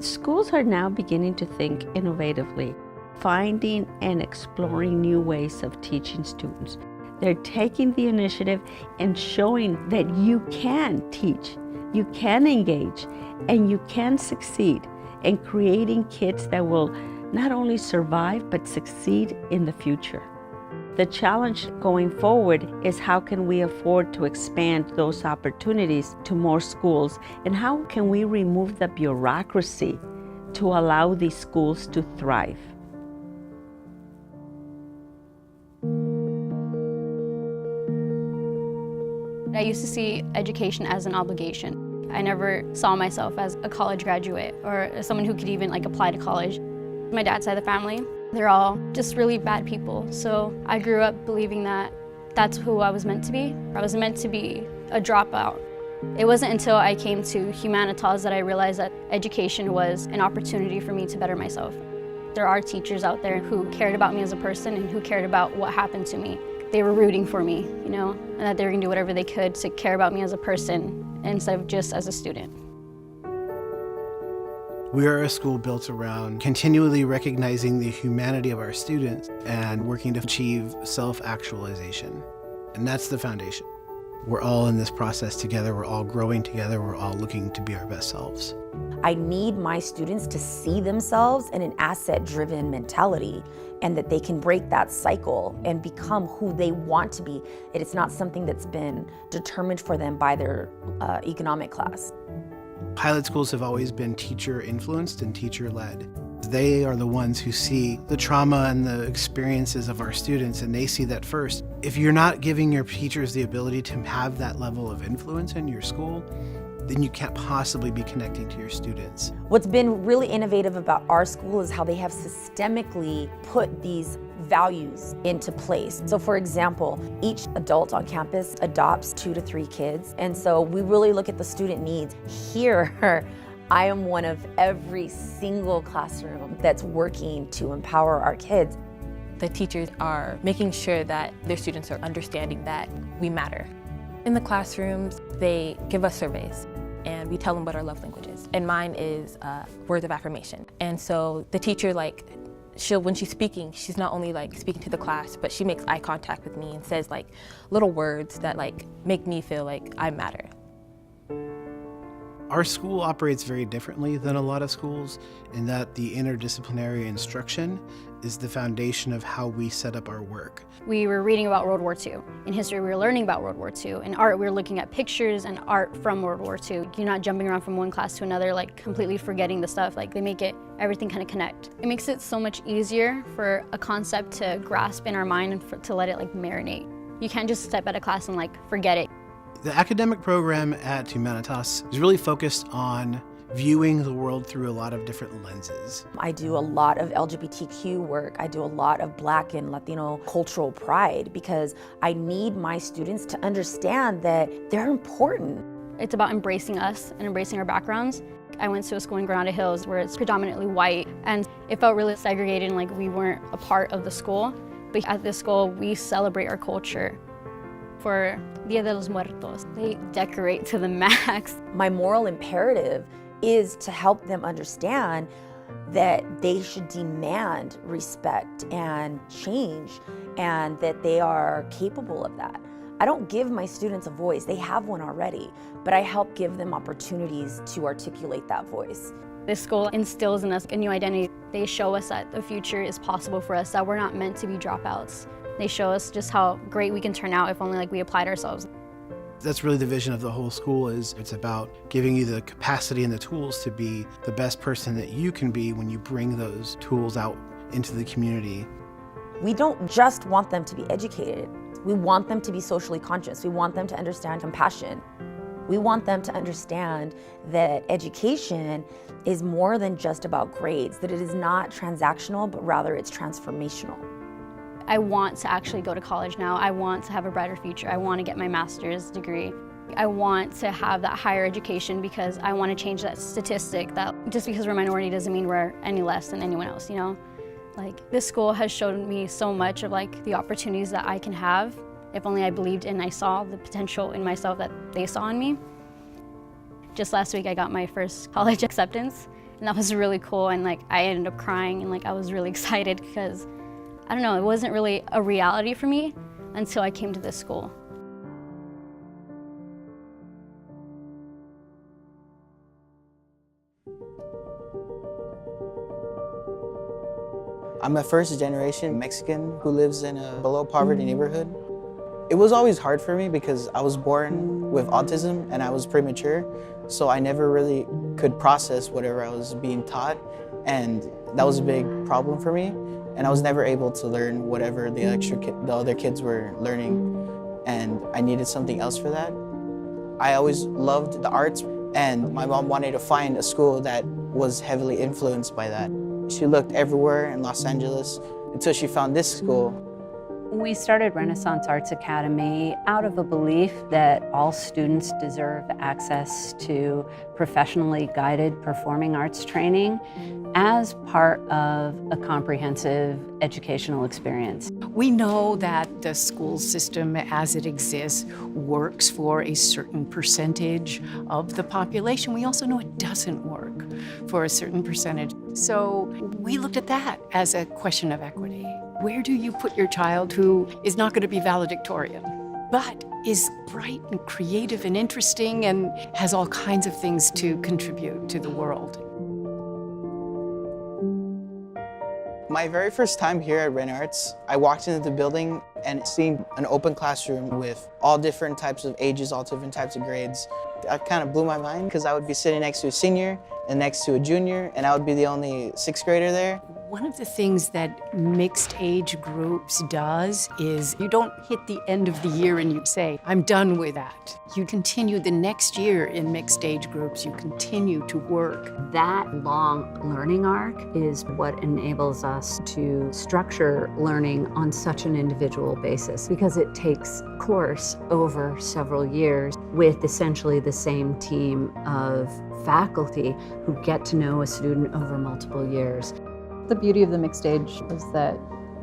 Schools are now beginning to think innovatively, finding and exploring new ways of teaching students. They're taking the initiative and showing that you can teach, you can engage, and you can succeed in creating kids that will not only survive but succeed in the future. The challenge going forward is how can we afford to expand those opportunities to more schools, and how can we remove the bureaucracy to allow these schools to thrive. I used to see education as an obligation. I never saw myself as a college graduate or as someone who could even apply to college. My dad's side of the family, they're all just really bad people. So I grew up believing that that's who I was meant to be. I was meant to be a dropout. It wasn't until I came to Humanitas that I realized that education was an opportunity for me to better myself. There are teachers out there who cared about me as a person and who cared about what happened to me. They were rooting for me, and that they were gonna do whatever they could to care about me as a person instead of just as a student. We are a school built around continually recognizing the humanity of our students and working to achieve self-actualization. And that's the foundation. We're all in this process together, we're all growing together, we're all looking to be our best selves. I need my students to see themselves in an asset-driven mentality and that they can break that cycle and become who they want to be. It's not something that's been determined for them by their economic class. Pilot schools have always been teacher-influenced and teacher-led. They are the ones who see the trauma and the experiences of our students, and they see that first. If you're not giving your teachers the ability to have that level of influence in your school, then you can't possibly be connecting to your students. What's been really innovative about our school is how they have systemically put these values into place. So for example, each adult on campus adopts 2 to 3 kids. And so we really look at the student needs. Here, I am one of every single classroom that's working to empower our kids. The teachers are making sure that their students are understanding that we matter. In the classrooms, they give us surveys and we tell them what our love language is. And mine is words of affirmation. And so the teacher, when she's speaking, she's not only speaking to the class, but she makes eye contact with me and says little words that make me feel like I matter. Our school operates very differently than a lot of schools in that the interdisciplinary instruction is the foundation of how we set up our work. We were reading about World War II. In history, we were learning about World War II. In art, we were looking at pictures and art from World War II. You're not jumping around from one class to another, completely forgetting the stuff. They make everything kind of connect. It makes it so much easier for a concept to grasp in our mind and to let it marinate. You can't just step out of class and forget it. The academic program at Humanitas is really focused on viewing the world through a lot of different lenses. I do a lot of LGBTQ work. I do a lot of Black and Latino cultural pride because I need my students to understand that they're important. It's about embracing us and embracing our backgrounds. I went to a school in Granada Hills where it's predominantly white, and it felt really segregated and we weren't a part of the school. But at this school, we celebrate our culture. For Dia de los Muertos, they decorate to the max. My moral imperative is to help them understand that they should demand respect and change and that they are capable of that. I don't give my students a voice, they have one already, but I help give them opportunities to articulate that voice. This school instills in us a new identity. They show us that the future is possible for us, that we're not meant to be dropouts. They show us just how great we can turn out if only we applied ourselves. That's really the vision of the whole school. It's about giving you the capacity and the tools to be the best person that you can be when you bring those tools out into the community. We don't just want them to be educated. We want them to be socially conscious. We want them to understand compassion. We want them to understand that education is more than just about grades, that it is not transactional, but rather it's transformational. I want to actually go to college now. I want to have a brighter future. I want to get my master's degree. I want to have that higher education because I want to change that statistic that just because we're a minority doesn't mean we're any less than anyone else, This school has shown me so much of the opportunities that I can have if only I believed and I saw the potential in myself that they saw in me. Just last week I got my first college acceptance, And that was really cool, and like I ended up crying, and like I was really excited because, I don't know, it wasn't really a reality for me until I came to this school. I'm a first-generation Mexican who lives in a below-poverty neighborhood. It was always hard for me because I was born with autism and I was premature, so I never really could process whatever I was being taught, and that was a big problem for me. And I was never able to learn whatever the other kids were learning, and I needed something else for that. I always loved the arts, and my mom wanted to find a school that was heavily influenced by that. She looked everywhere in Los Angeles until she found this school. We started Renaissance Arts Academy out of a belief that all students deserve access to professionally guided performing arts training as part of a comprehensive educational experience. We know that the school system as it exists works for a certain percentage of the population. We also know it doesn't work for a certain percentage. So we looked at that as a question of equity. Where do you put your child who is not going to be valedictorian, but is bright and creative and interesting and has all kinds of things to contribute to the world? My very first time here at Ren Arts, I walked into the building and seeing an open classroom with all different types of ages, all different types of grades. That kind of blew my mind because I would be sitting next to a senior and next to a junior, and I would be the only sixth grader there. One of the things that mixed age groups does is you don't hit the end of the year and you say, I'm done with that. You continue the next year in mixed age groups. You continue to work. That long learning arc is what enables us to structure learning on such an individual basis because it takes course over several years with essentially the same team of faculty who get to know a student over multiple years. The beauty of the mixed age is that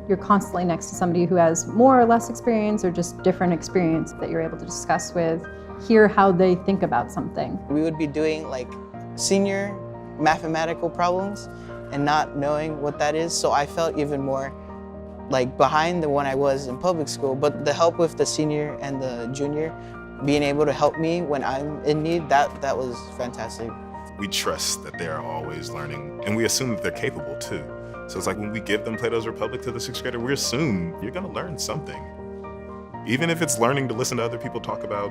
you're constantly next to somebody who has more or less experience or just different experience that you're able to discuss with, hear how they think about something. We would be doing like senior mathematical problems and not knowing what that is, so I felt even more like behind than when I was in public school. But the help with the senior and the junior, being able to help me when I'm in need, that was fantastic. We trust that they're always learning, and we assume that they're capable too. So it's like when we give them Plato's Republic to the sixth grader, we assume you're gonna learn something. Even if it's learning to listen to other people talk about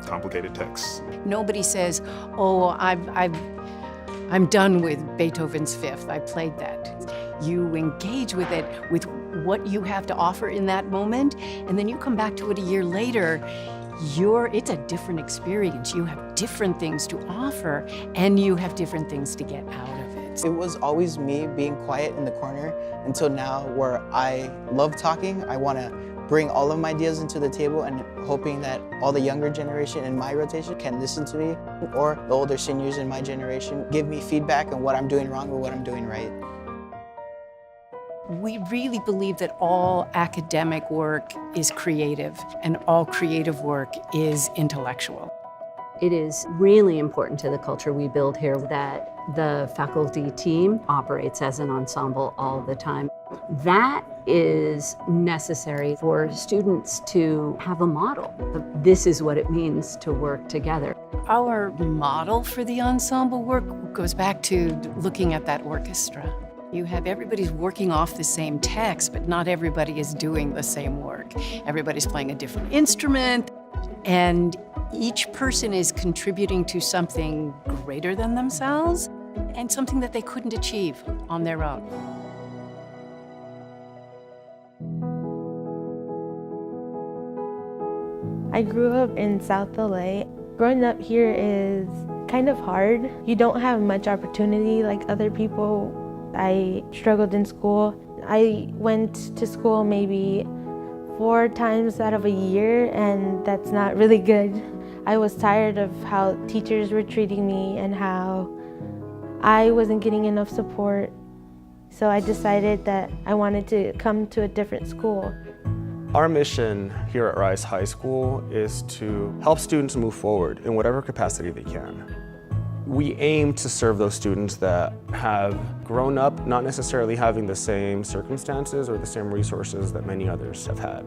complicated texts. Nobody says, oh, I'm done with Beethoven's Fifth, I played that. You engage with it, with what you have to offer in that moment, and then you come back to it a year later, it's a different experience. You have different things to offer, and you have different things to get out of it. It was always me being quiet in the corner until now where I love talking. I want to bring all of my ideas into the table and hoping that all the younger generation in my rotation can listen to me, or the older seniors in my generation give me feedback on what I'm doing wrong or what I'm doing right. We really believe that all academic work is creative and all creative work is intellectual. It is really important to the culture we build here that the faculty team operates as an ensemble all the time. That is necessary for students to have a model. This is what it means to work together. Our model for the ensemble work goes back to looking at that orchestra. You have everybody's working off the same text, but not everybody is doing the same work. Everybody's playing a different instrument, and each person is contributing to something greater than themselves and something that they couldn't achieve on their own. I grew up in South LA. Growing up here is kind of hard. You don't have much opportunity like other people. I struggled in school. I went to school maybe 4 times out of a year, and that's not really good. I was tired of how teachers were treating me and how I wasn't getting enough support. So I decided that I wanted to come to a different school. Our mission here at Rice High School is to help students move forward in whatever capacity they can. We aim to serve those students that have grown up not necessarily having the same circumstances or the same resources that many others have had.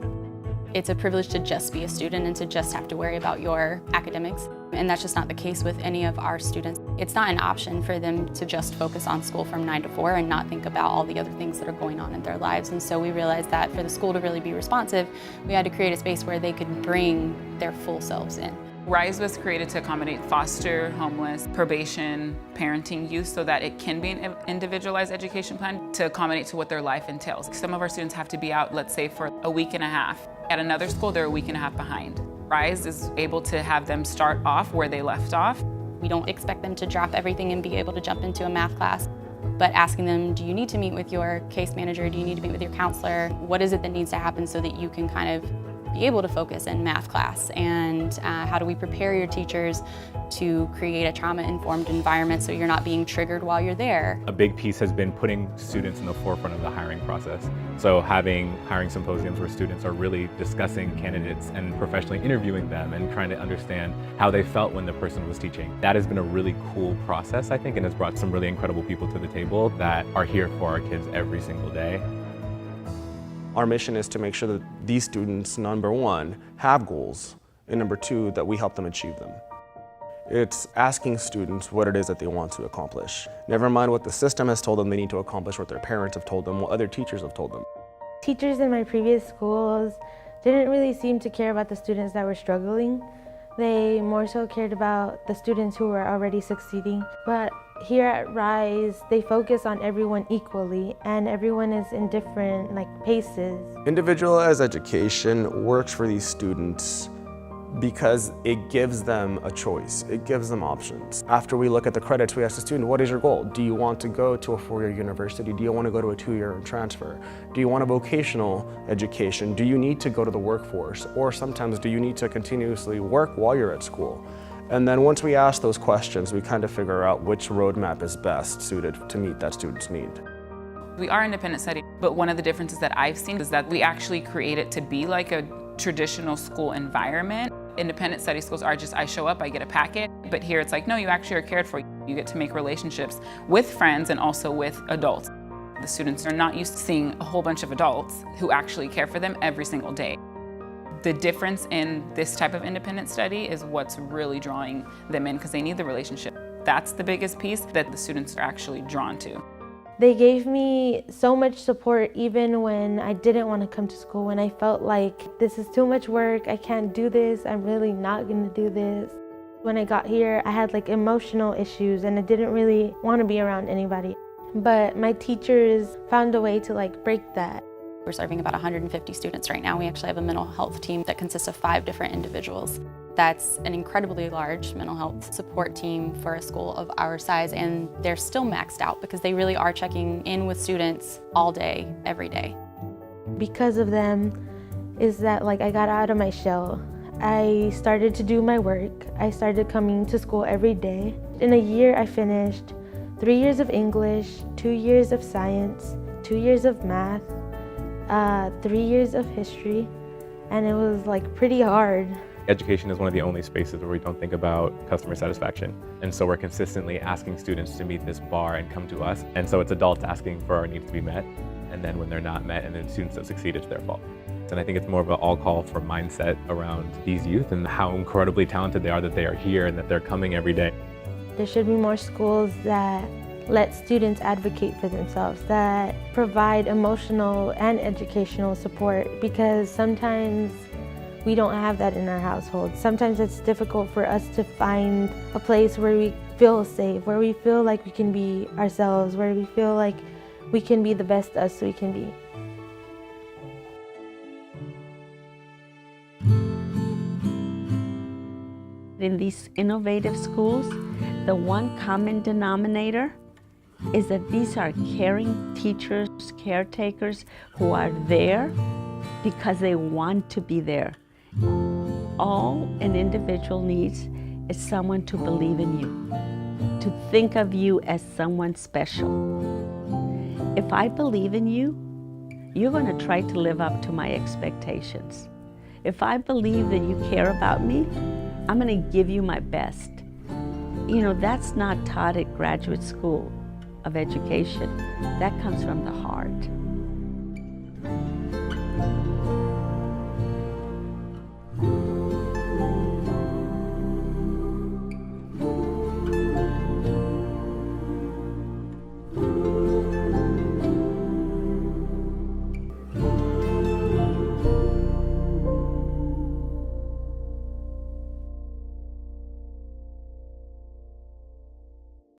It's a privilege to just be a student and to just have to worry about your academics. And that's just not the case with any of our students. It's not an option for them to just focus on school from 9 to 4 and not think about all the other things that are going on in their lives. And so we realized that for the school to really be responsive, we had to create a space where they could bring their full selves in. RISE was created to accommodate foster, homeless, probation, parenting youth so that it can be an individualized education plan to accommodate to what their life entails. Some of our students have to be out, let's say, for a week and a half. At another school, they're a week and a half behind. RISE is able to have them start off where they left off. We don't expect them to drop everything and be able to jump into a math class, but asking them, do you need to meet with your case manager? Do you need to meet with your counselor? What is it that needs to happen so that you can kind of be able to focus in math class? And how do we prepare your teachers to create a trauma-informed environment so you're not being triggered while you're there? A big piece has been putting students in the forefront of the hiring process. So having hiring symposiums where students are really discussing candidates and professionally interviewing them and trying to understand how they felt when the person was teaching. That has been a really cool process, I think, and has brought some really incredible people to the table that are here for our kids every single day. Our mission is to make sure that these students, number one, have goals, and number two, that we help them achieve them. It's asking students what it is that they want to accomplish. Never mind what the system has told them they need to accomplish, what their parents have told them, what other teachers have told them. Teachers in my previous schools didn't really seem to care about the students that were struggling. They more so cared about the students who were already succeeding. But here at RISE, they focus on everyone equally, and everyone is in different paces. Individualized education works for these students because it gives them a choice. It gives them options. After we look at the credits, we ask the student, what is your goal? Do you want to go to a 4-year university? Do you want to go to a 2-year transfer? Do you want a vocational education? Do you need to go to the workforce? Or sometimes do you need to continuously work while you're at school? And then once we ask those questions, we kind of figure out which roadmap is best suited to meet that student's need. We are independent study, but one of the differences that I've seen is that we actually create it to be like a traditional school environment. Independent study schools are just, I show up, I get a packet, but here it's like, no, you actually are cared for. You get to make relationships with friends and also with adults. The students are not used to seeing a whole bunch of adults who actually care for them every single day. The difference in this type of independent study is what's really drawing them in because they need the relationship. That's the biggest piece that the students are actually drawn to. They gave me so much support even when I didn't want to come to school, when I felt like this is too much work, I can't do this, I'm really not going to do this. When I got here, I had emotional issues and I didn't really want to be around anybody. But my teachers found a way to break that. We're serving about 150 students right now. We actually have a mental health team that consists of 5 different individuals. That's an incredibly large mental health support team for a school of our size, and they're still maxed out because they really are checking in with students all day, every day. Because of them is that I got out of my shell. I started to do my work. I started coming to school every day. In a year, I finished 3 years of English, 2 years of science, 2 years of math, 3 years of history, and it was pretty hard. Education is one of the only spaces where we don't think about customer satisfaction. And so we're consistently asking students to meet this bar and come to us. And so it's adults asking for our needs to be met. And then when they're not met and then students that succeed, it's their fault. And I think it's more of an all call for mindset around these youth and how incredibly talented they are that they are here and that they're coming every day. There should be more schools that let students advocate for themselves, that provide emotional and educational support, because sometimes we don't have that in our household. Sometimes it's difficult for us to find a place where we feel safe, where we feel like we can be ourselves, where we feel like we can be the best us we can be. In these innovative schools, the one common denominator is that these are caring teachers, caretakers who are there because they want to be there. All an individual needs is someone to believe in you, to think of you as someone special. If I believe in you, you're going to try to live up to my expectations. If I believe that you care about me, I'm going to give you my best. You know, that's not taught at graduate school of education. That comes from the heart.